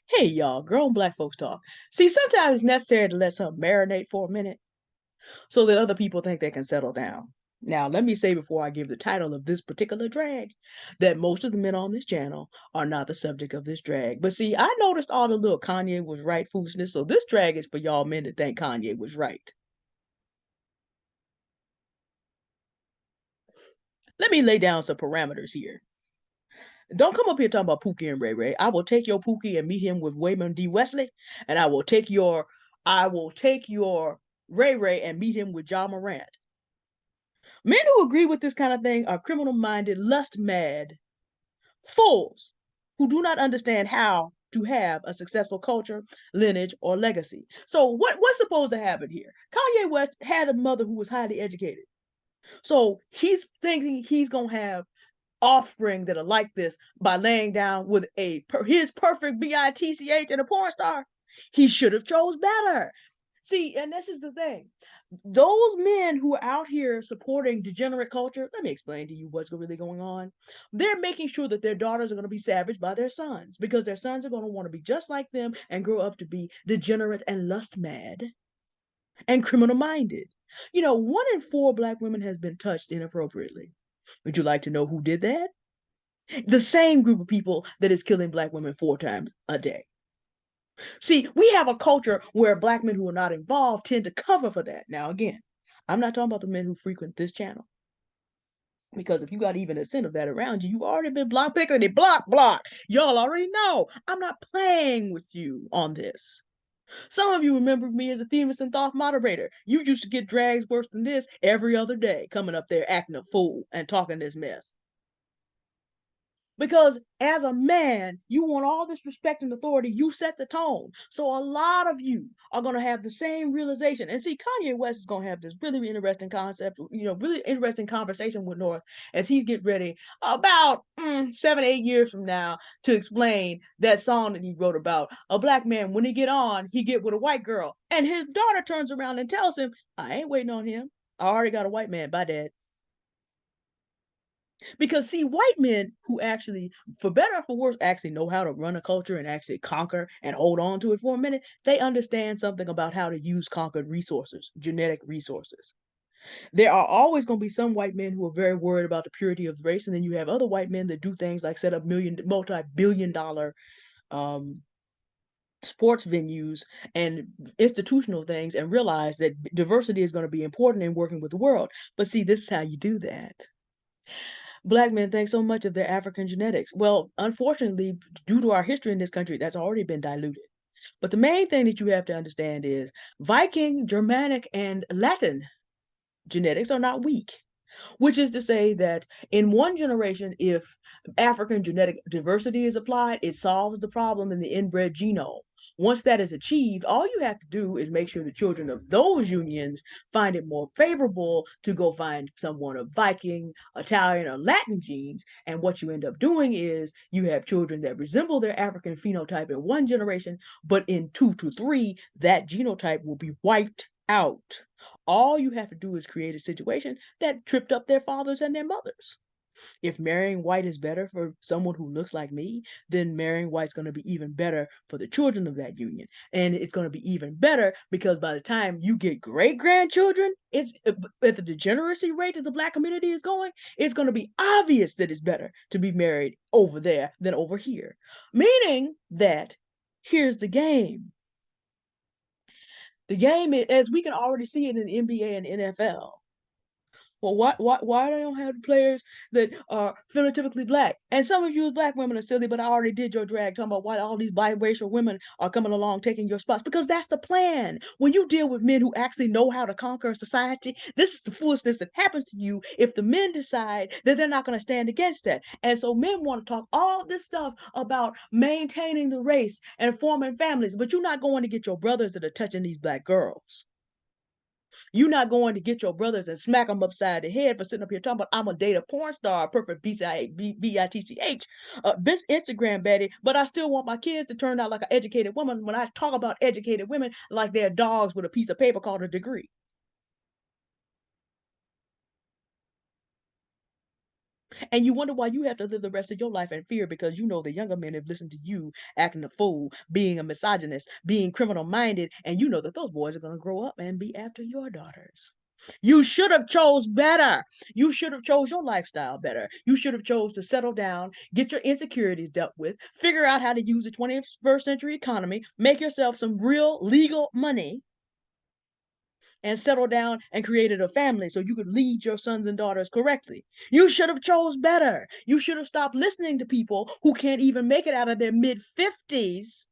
Hey y'all, grown black folks talk. See, sometimes it's necessary to let something marinate for a minute so that other people think they can settle down. Now, let me say before I give the title of this particular drag that most of the men on this channel are not the subject of this drag. But see, I noticed all the little Kanye was right foolishness, so this drag is for y'all men to think Kanye was right. Let me lay down some parameters here. Don't come up here talking about Pookie and Ray Ray. I will take your Pookie and meet him with Wayman D. Wesley, and I will take your Ray Ray and meet him with John Morant. Men who agree with this kind of thing are criminal-minded, lust-mad fools who do not understand how to have a successful culture, lineage, or legacy. So what's supposed to happen here? Kanye West had a mother who was highly educated. So he's thinking he's gonna have offspring that are like this by laying down with his perfect bitch and a porn star. He should have chose better. See, and this is the thing. Those men who are out here supporting degenerate culture, let me explain to you what's really going on. They're making sure that their daughters are going to be savaged by their sons because their sons are going to want to be just like them and grow up to be degenerate and lust mad and criminal minded. You know, 1 in 4 black women has been touched inappropriately. Would you like to know who did that? The same group of people that is killing black women 4 times a day. See, we have a culture where black men who are not involved tend to cover for that. Now, again, I'm not talking about the men who frequent this channel. Because if you got even a cent of that around you, you've already been block picking it, block. Y'all already know. I'm not playing with you on this. Some of you remember me as a Themis and Thoth moderator. You used to get drags worse than this every other day, coming up there acting a fool and talking this mess. Because as a man, you want all this respect and authority. You set the tone. So a lot of you are going to have the same realization. And see, Kanye West is going to have this really interesting concept, really interesting conversation with North as he get ready about 7, 8 years from now to explain that song that he wrote about a black man. When he get with a white girl. And his daughter turns around and tells him, I ain't waiting on him. I already got a white man. Bye, Dad. Because see, white men who actually, for better or for worse, actually know how to run a culture and actually conquer and hold on to it for a minute, they understand something about how to use conquered resources, genetic resources. There are always going to be some white men who are very worried about the purity of the race, and then you have other white men that do things like set up multi-billion-dollar um, sports venues and institutional things and realize that diversity is going to be important in working with the world. But see, this is how you do that. Black men think so much of their African genetics. Well, unfortunately, due to our history in this country, that's already been diluted. But the main thing that you have to understand is Viking, Germanic, and Latin genetics are not weak, which is to say that in one generation, if African genetic diversity is applied, it solves the problem in the inbred genome. Once that is achieved, all you have to do is make sure the children of those unions find it more favorable to go find someone of Viking, Italian, or Latin genes. And what you end up doing is you have children that resemble their African phenotype in one generation, but in 2 to 3, that genotype will be wiped out. All you have to do is create a situation that tripped up their fathers and their mothers. If marrying white is better for someone who looks like me, then marrying white's going to be even better for the children of that union. And it's going to be even better because by the time you get great grandchildren, it's at the degeneracy rate that the black community is going, it's going to be obvious that it's better to be married over there than over here. Meaning that here's the game. The game, as we can already see it in the NBA and NFL, well, why they don't have players that are phenotypically black? And some of you black women are silly, but I already did your drag talking about why all these biracial women are coming along taking your spots because that's the plan. When you deal with men who actually know how to conquer society, this is the foolishness that happens to you if the men decide that they're not going to stand against that. And so men want to talk all this stuff about maintaining the race and forming families, but you're not going to get your brothers that are touching these black girls. You're not going to get your brothers and smack them upside the head for sitting up here talking about I'm a date a porn star, perfect bitch, this Instagram baddie, but I still want my kids to turn out like an educated woman when I talk about educated women like they're dogs with a piece of paper called a degree. And you wonder why you have to live the rest of your life in fear because you know the younger men have listened to you acting a fool, being a misogynist, being criminal minded, and you know that those boys are going to grow up and be after your daughters. You should have chose better. You should have chose your lifestyle better. You should have chose to settle down, get your insecurities dealt with, figure out how to use the 21st century economy, make yourself some real legal money, and settle down and created a family so you could lead your sons and daughters correctly. You should have chose better. You should have stopped listening to people who can't even make it out of their mid 50s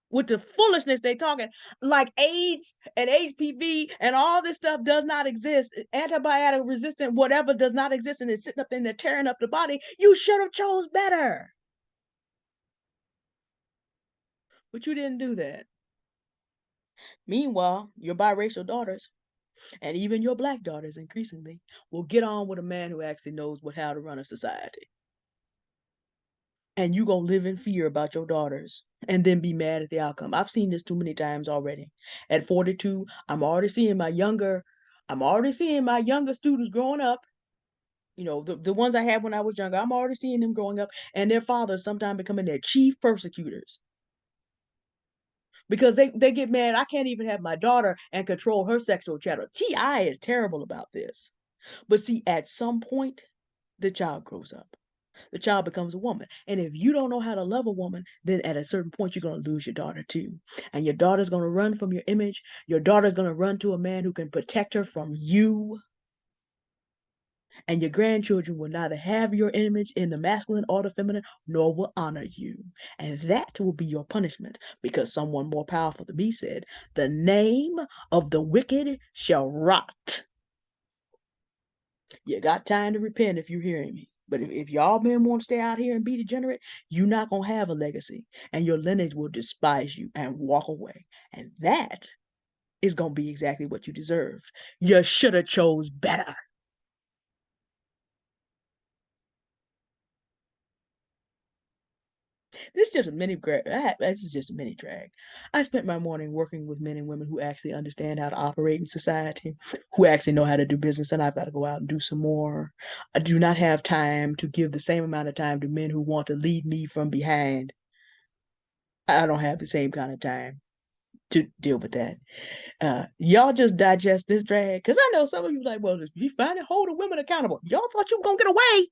with the foolishness they talking, like AIDS and HPV and all this stuff does not exist. Antibiotic resistant whatever does not exist and is sitting up in there tearing up the body. You should have chose better. But you didn't do that. Meanwhile, your biracial daughters and even your black daughters increasingly will get on with a man who actually knows how to run a society. And you gonna live in fear about your daughters and then be mad at the outcome. I've seen this too many times already. At 42, I'm already seeing my younger students growing up. You know, the ones I had when I was younger, I'm already seeing them growing up and their fathers sometimes becoming their chief persecutors. Because they get mad, I can't even have my daughter and control her sexual chatter. TI is terrible about this. But see, at some point, the child grows up. The child becomes a woman. And if you don't know how to love a woman, then at a certain point, you're going to lose your daughter too. And your daughter's going to run from your image. Your daughter's going to run to a man who can protect her from you. And your grandchildren will neither have your image in the masculine or the feminine, nor will honor you. And that will be your punishment because someone more powerful than me said, the name of the wicked shall rot. You got time to repent if you're hearing me. But if y'all men want to stay out here and be degenerate, you're not going to have a legacy. And your lineage will despise you and walk away. And that is going to be exactly what you deserved. You should have chose better. This is just a mini drag. This is just a mini drag. I spent my morning working with men and women who actually understand how to operate in society, who actually know how to do business, and I've got to go out and do some more. I do not have time to give the same amount of time to men who want to lead me from behind. I don't have the same kind of time to deal with that. Y'all just digest this drag, because I know some of you like, well, if you find it, hold the women accountable. Y'all thought you were gonna get away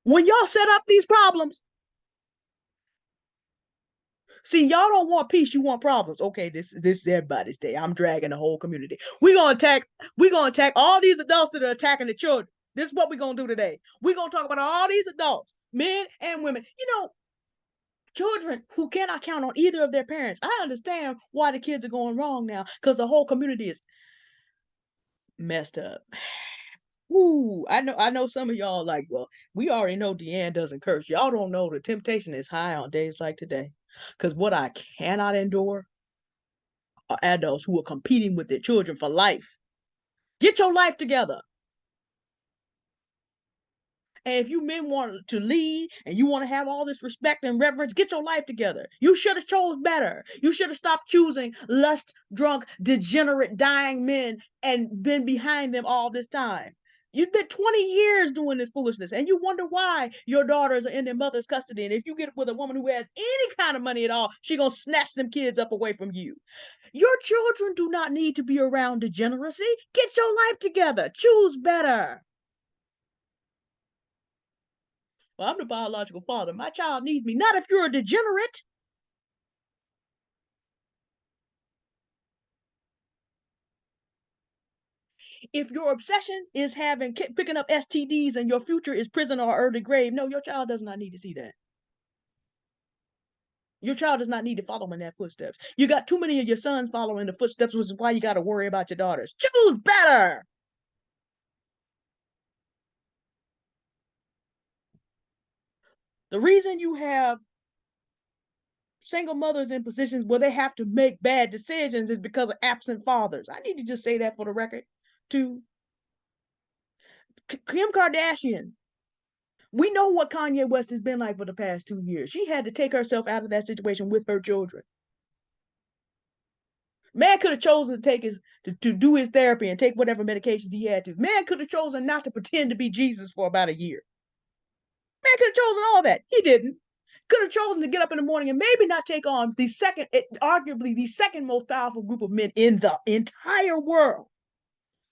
when y'all set up these problems. See, y'all don't want peace, you want problems. Okay, this is everybody's day. I'm dragging the whole community. We're gonna attack all these adults that are attacking the children. This is what we're gonna do today. We're gonna talk about all these adults, men and women. Children who cannot count on either of their parents. I understand why the kids are going wrong now, because the whole community is messed up. Ooh, I know some of y'all like, well, we already know Deanne doesn't curse. Y'all don't know the temptation is high on days like today. Because what I cannot endure are adults who are competing with their children for life. Get your life together. And if you men want to lead and you want to have all this respect and reverence, get your life together. You should have chose better. You should have stopped choosing lust, drunk, degenerate, dying men and been behind them all this time. You've been 20 years doing this foolishness, and you wonder why your daughters are in their mother's custody. And if you get with a woman who has any kind of money at all, she gonna snatch them kids up away from you. Your children do not need to be around degeneracy. Get your life together. Choose better. Well, I'm the biological father. My child needs me. Not if you're a degenerate. If your obsession is picking up STDs and your future is prison or early grave, no, your child does not need to see that. Your child does not need to follow in that footsteps. You got too many of your sons following the footsteps, which is why you got to worry about your daughters. Choose better. The reason you have single mothers in positions where they have to make bad decisions is because of absent fathers. I need to just say that for the record. To Kim Kardashian, we know what Kanye West has been like for the past 2 years. She had to take herself out of that situation with her children. Man could have chosen to take to do his therapy and take whatever medications he had to. Man could have chosen not to pretend to be Jesus for about a year. Man could have chosen all that. He didn't. Could have chosen to get up in the morning and maybe not take on the second, arguably the second most powerful group of men in the entire world.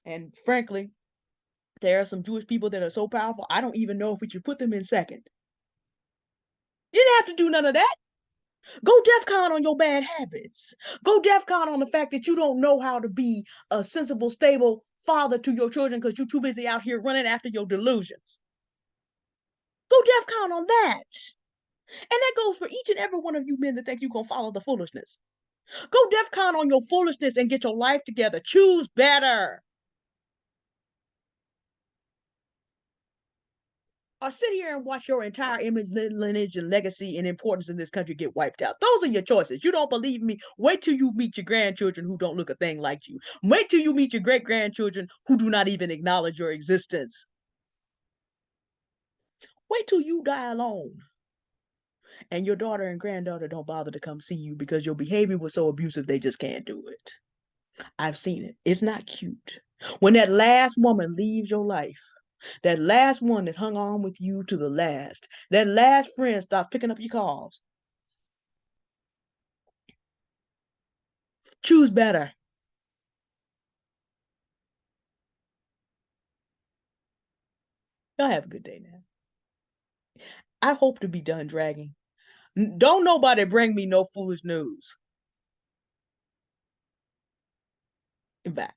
And frankly, there are some Jewish people that are so powerful, I don't even know if we should put them in second. You didn't have to do none of that. Go DEFCON on your bad habits. Go DEFCON on the fact that you don't know how to be a sensible, stable father to your children because you're too busy out here running after your delusions. Go DEFCON on that. And that goes for each and every one of you men that think you're going to follow the foolishness. Go DEFCON on your foolishness and get your life together. Choose better. Or sit here and watch your entire image, lineage, and legacy and importance in this country get wiped out. Those are your choices. You don't believe me? Wait till you meet your grandchildren who don't look a thing like you. Wait till you meet your great grandchildren who do not even acknowledge your existence. Wait till you die alone and your daughter and granddaughter don't bother to come see you because your behavior was so abusive they just can't do it. I've seen it. It's not cute. When that last woman leaves your life, that last one that hung on with you to the last, that last friend stops picking up your calls. Choose better. Y'all have a good day now. I hope to be done dragging. Don't nobody bring me no foolish news. Bye.